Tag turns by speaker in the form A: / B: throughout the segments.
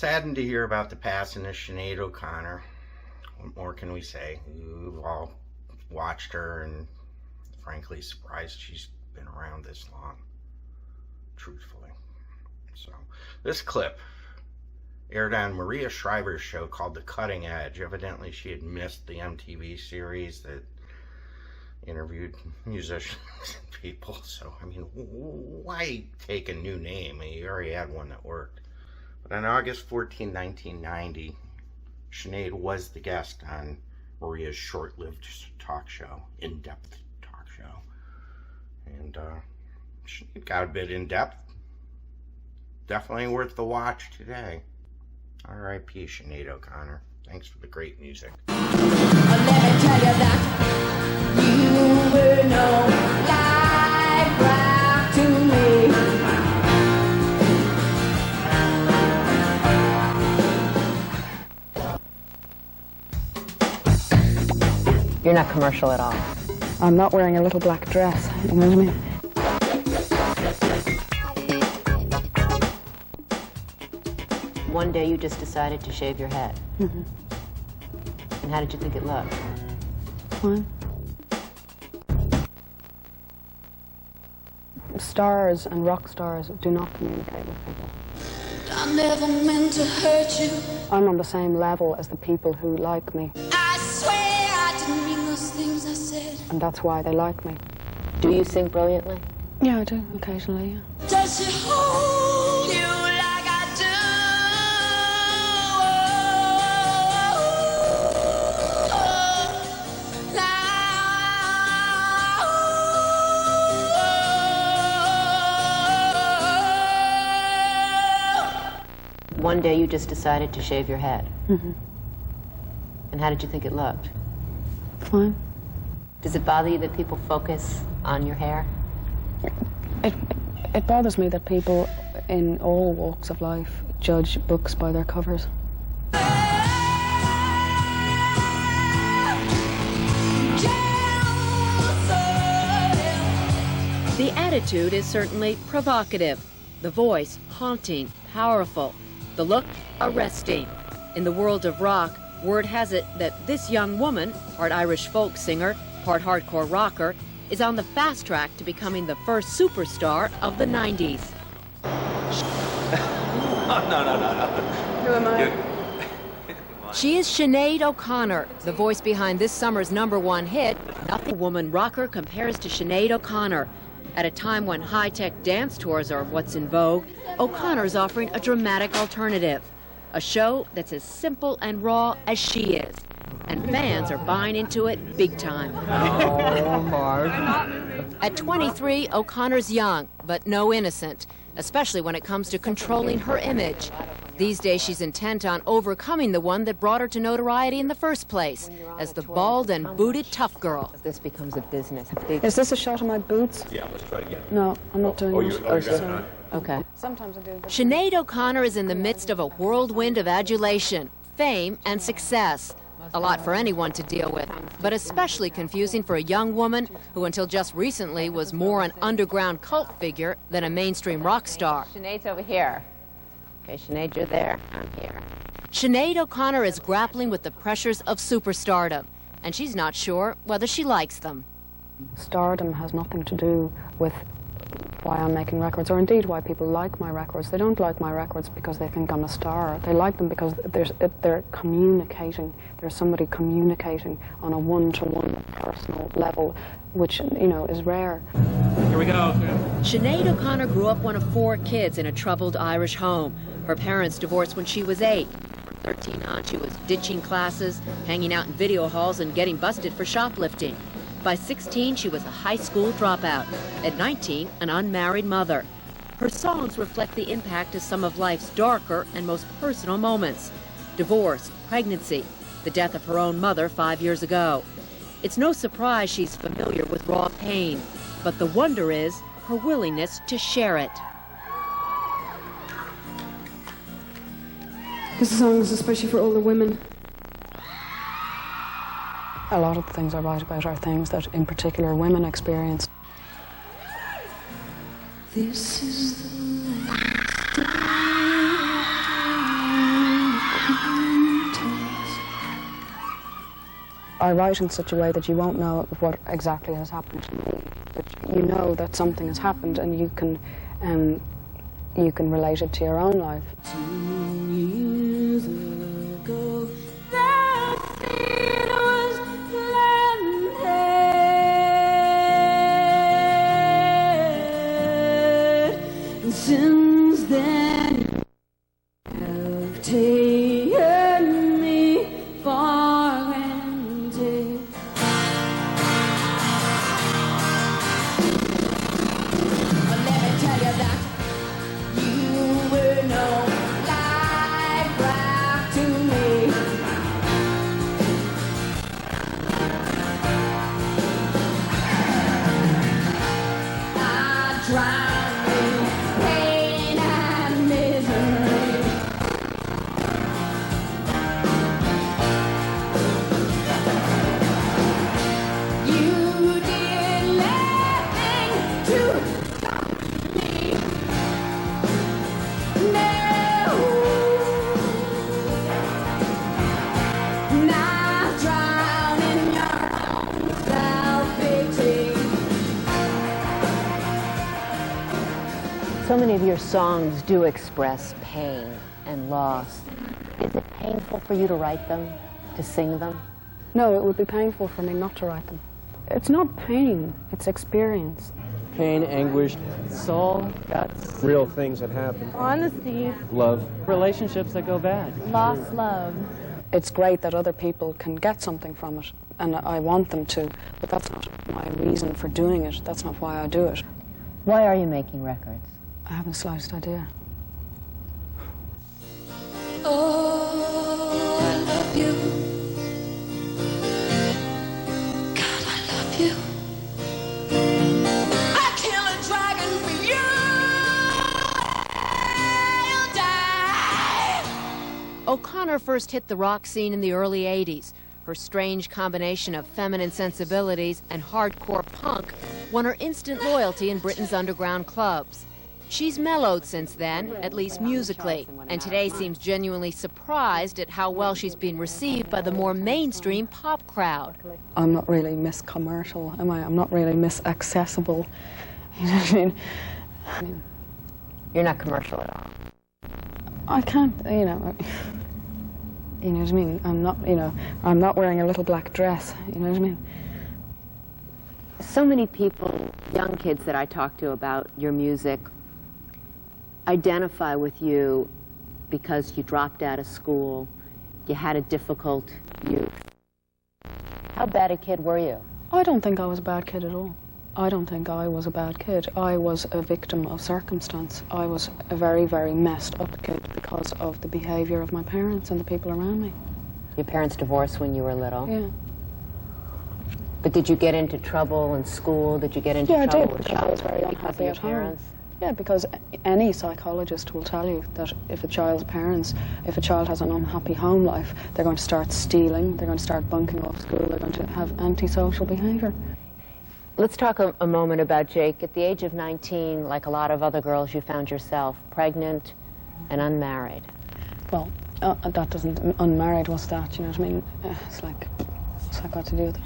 A: Saddened to hear about the passing of Sinead O'Connor. What more can we say? We've all watched her and frankly surprised she's been around this long, truthfully. So, this clip aired on Maria Shriver's show called The Cutting Edge. Evidently she had missed the MTV series that interviewed musicians and people. So, I mean, why take a new name? I mean, you already had one that worked. But on August 14, 1990, Sinead was the guest on Maria's short-lived talk show, in-depth talk show. And Sinead got a bit in-depth. Definitely worth the watch today. R.I.P. Sinead O'Connor. Thanks for the great music.
B: Let me tell you that you were no light rock to me.
C: You're not commercial at all.
D: I'm not wearing a little black dress, you know what I mean?
C: One day you just decided to shave your head.
D: Mm-hmm.
C: And how did you think it looked?
D: Fine. Stars and rock stars do not communicate with people.
B: I never meant to hurt you.
D: I'm on the same level as the people who like me.
B: I swear I didn't mean those things I said.
D: And that's why they like me.
C: Do you sing brilliantly?
D: Yeah, I do, occasionally, yeah.
B: Does she hold you like I do?
C: One day you just decided to shave your head.
D: Mm-hmm.
C: And how did you think it looked?
D: Fine.
C: Does it bother you that people focus on your hair?
D: It bothers me that people in all walks of life judge books by their covers.
E: The attitude is certainly provocative, the voice haunting, powerful, the look arresting. In the world of rock, word has it that this young woman, part Irish folk singer, part hardcore rocker, is on the fast track to becoming the first superstar of the 90s.
F: No.
D: Who am I?
E: She is Sinead O'Connor, the voice behind this summer's #1 hit. Nothing woman rocker compares to Sinead O'Connor. At a time when high-tech dance tours are what's in vogue, O'Connor's offering a dramatic alternative. A show that's as simple and raw as she is. And fans are buying into it big time.
F: Oh, Mark.
E: At 23, O'Connor's young, but no innocent, especially when it comes to controlling her image. These days, she's intent on overcoming the one that brought her to notoriety in the first place, as the bald and booted tough girl.
C: This becomes a business.
D: Is this a shot of my boots?
F: Yeah, let's try it again.
D: No, I'm not doing it.
F: you're
D: Sorry.
C: Okay.
D: Sometimes I do. But
E: Sinead O'Connor is in the midst of a whirlwind of adulation, fame, and success. A lot for anyone to deal with, but especially confusing for a young woman who until just recently was more an underground cult figure than a mainstream rock star.
C: Sinead's over here. Okay, Sinead, you're there. I'm here.
E: Sinead O'Connor is grappling with the pressures of superstardom, and she's not sure whether she likes them.
D: stardom has nothing to do with why I'm making records, or indeed why people like my records. They don't like my records because they think I'm a star. They like them because they're communicating. There's somebody communicating on a one-to-one personal level, which, you know, is rare.
F: Here we go.
E: Sinead O'Connor grew up one of 4 kids in a troubled Irish home. Her parents divorced when she was 8. 13 on, she was ditching classes, hanging out in video halls, and getting busted for shoplifting. By 16, she was a high school dropout. At 19, an unmarried mother. Her songs reflect the impact of some of life's darker and most personal moments. Divorce, pregnancy, the death of her own mother 5 years ago. It's no surprise she's familiar with raw pain, but the wonder is her willingness to share it.
D: This song is especially for older women. A lot of the things I write about are things that, in particular, women experience.
B: This is the last
D: I write in such a way that you won't know what exactly has happened to me, but you know that something has happened, and you can relate it to your own life.
B: 2 years ago, that seed was planted, and since then have taken me for granted. But let me tell you that you were no life rock to me. I drowned in pain and misery. You did nothing to stop me. No. Now drown in your own self-pity.
C: So many of your songs do express pain and loss. Is it painful for you to write them, to sing them?
D: No, it would be painful for me not to write them. It's not pain, it's experience.
F: Pain, anguish, soul, guts, real things that happen.
G: Honesty,
F: Love. Relationships that go bad.
G: lost love.
D: It's great that other people can get something from it, and I want them to, but that's not my reason for doing it. That's not why I do it.
C: Why are you making records?
D: I haven't the slightest idea.
B: Oh, I love you. God, I love you. I kill a dragon for you. I'll die.
E: O'Connor first hit the rock scene in the early 80s. Her strange combination of feminine sensibilities and hardcore punk won her instant loyalty in Britain's underground clubs. She's mellowed since then, at least musically, and today seems genuinely surprised at how well she's been received by the more mainstream pop crowd.
D: I'm not really Miss Commercial, am I? I'm not really Miss Accessible. You know what I mean?
C: You're not commercial at all.
D: I can't, you know what I mean? I'm not, I'm not wearing a little black dress, you know what I mean?
C: So many people, young kids that I talk to about your music, identify with you because you dropped out of school, you had a difficult youth. How bad a kid were you?
D: I don't think I was a bad kid at all. I don't think I was a bad kid. I was a victim of circumstance. I was a very, very messed up kid because of the behavior of my parents and the people around me.
C: Your parents divorced when you were little.
D: Yeah.
C: But did you get into trouble in school? Did you get into
D: Yeah, I
C: trouble
D: did,
C: with
D: because I was very
C: because of
D: unhappy
C: your
D: at home.
C: parents?
D: Yeah, because any psychologist will tell you that if a child has an unhappy home life, they're going to start stealing, they're going to start bunking off school, they're going to have antisocial behavior.
C: Let's talk a moment about Jake. At the age of 19, like a lot of other girls, you found yourself pregnant and unmarried.
D: Well, that doesn't, unmarried, what's that, you know what I mean? It's like, what's that got to do with it?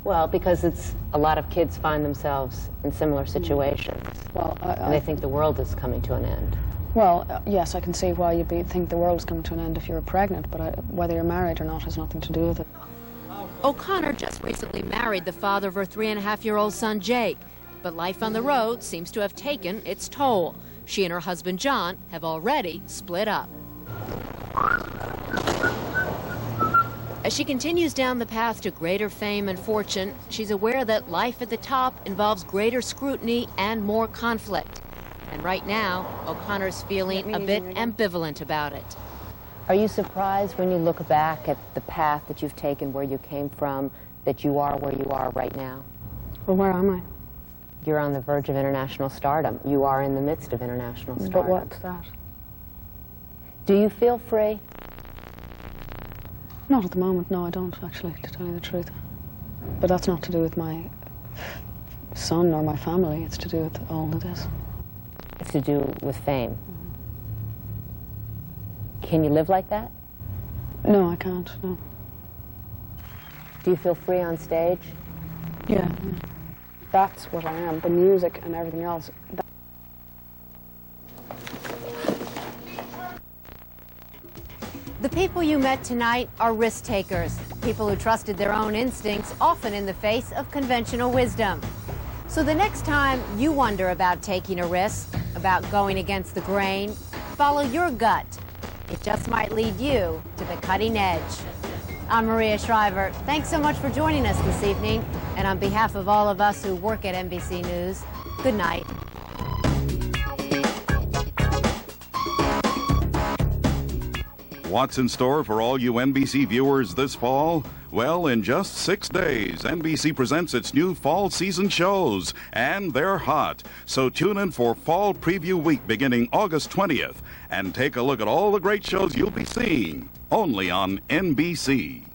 C: Well, because it's a lot of kids find themselves in similar situations.
D: Well,
C: and they think the world is coming to an end.
D: Well, yes, I can see why you'd think the world's coming to an end if you're pregnant, but whether you're married or not has nothing to do with it.
E: O'Connor just recently married the father of her 3.5-year-old son, Jake. But life on the road seems to have taken its toll. She and her husband, John, have already split up. As she continues down the path to greater fame and fortune, she's aware that life at the top involves greater scrutiny and more conflict. And right now, O'Connor's feeling a bit ambivalent about it.
C: Are you surprised when you look back at the path that you've taken, where you came from, that you are where you are right now?
D: Well, where am I?
C: You're on the verge of international stardom. You are in the midst of international stardom.
D: But what's that?
C: Do you feel free?
D: Not at the moment, no, I don't, actually, to tell you the truth. But that's not to do with my son or my family, it's to do with all of this.
C: It's to do with fame. Can you live like that?
D: No, I can't, no.
C: Do you feel free on stage?
D: Yeah. That's what I am. The music and everything else.
E: The people you met tonight are risk takers, people who trusted their own instincts, often in the face of conventional wisdom. So the next time you wonder about taking a risk, about going against the grain, follow your gut. It just might lead you to the cutting edge. I'm Maria Shriver. Thanks so much for joining us this evening. And on behalf of all of us who work at NBC News, good night.
G: What's in store for all you NBC viewers this fall? Well, in just 6 days, NBC presents its new fall season shows, and they're hot. So tune in for Fall Preview Week beginning August 20th, and take a look at all the great shows you'll be seeing, only on NBC.